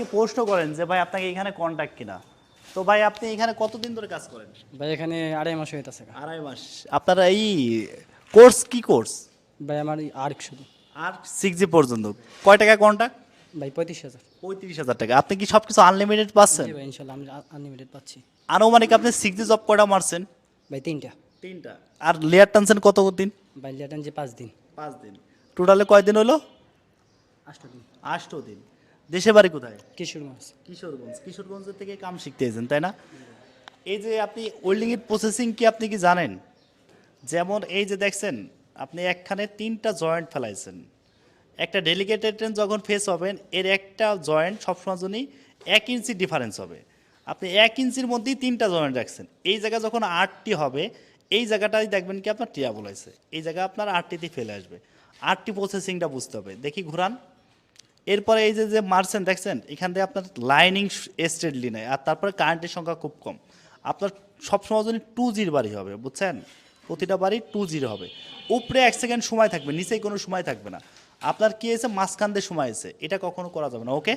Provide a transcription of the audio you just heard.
অনেকে প্রশ্ন করেন যে ভাই আপনাকে এখানে কন্ট্যাক্ট কিনা, তো ভাই আপনি এখানে কতদিন ধরে কাজ করেন? ভাই এখানে 2.5 মাস হইতাছে। 2.5 মাস। আপনারা এই কোর্স কি কোর্স? ভাই আমার আর শুধু আর 6G পর্যন্ত কয় টাকা কন্ট্যাক্ট? ভাই 35,000। 35,000 টাকা। আপনি কি সব কিছু আনলিমিটেড পাচ্ছেন? জি ভাই ইনশাল্লাহ আমি আনলিমিটেড পাচ্ছি। আনুমানিক আপনি 6G জব কয়টা মারছেন? ভাই 3টা। 3টা। আর লেয়ার টানছেন কত দিন? ভাই লেটান যে 5 দিন। 5 দিন। টোটালে কয় দিন হলো? 8 দিন। 8 দিন। দেশে বাড়ি কোথায়? কিশোরগঞ্জ। কিশোরগঞ্জ। কিশোরগঞ্জের থেকে কাম শিখতে এসেছেন তাই না? এই যে আপনি ওয়েল্ডিং এর প্রসেসিং কি আপনি কি জানেন? যেমন এই যে দেখছেন আপনি একখানে 3টা জয়েন্ট ফেলাইছেন। একটা ডেলিকেটেড যখন ফেস হবেন এর একটা জয়েন্ট সবসময় জন্যই 1 ইঞ্চি ডিফারেন্স হবে। আপনি 1 ইঞ্চির মধ্যেই 3টা জয়েন্ট রাখছেন। এই জায়গা যখন 8টি হবে এই জায়গাটাই দেখবেন কি আপনার ট্রাবল হয়েছে। এই জায়গা আপনার 8টিতে ফেলে আসবে। 8টি প্রসেসিংটা বুঝতে হবে। দেখি ঘুরান। এরপরে এই যে মারছেন দেখছেন এখান থেকে আপনার লাইনিং স্ট্রেটলি নেয় আর তারপরে কারেন্টের সংখ্যা খুব কম। আপনার সবসময় জন্য 2G'র বাড়ি হবে, বুঝছেন? প্রতিটা বাড়ি 2G'র হবে। উপরে 1 সেকেন্ড সময় থাকবে, নিচেই কোনো সময় থাকবে না। আপনার কি হয়েছে মাঝখান দিয়ে সময় হয়েছে, এটা কখনো করা যাবে না। ওকে।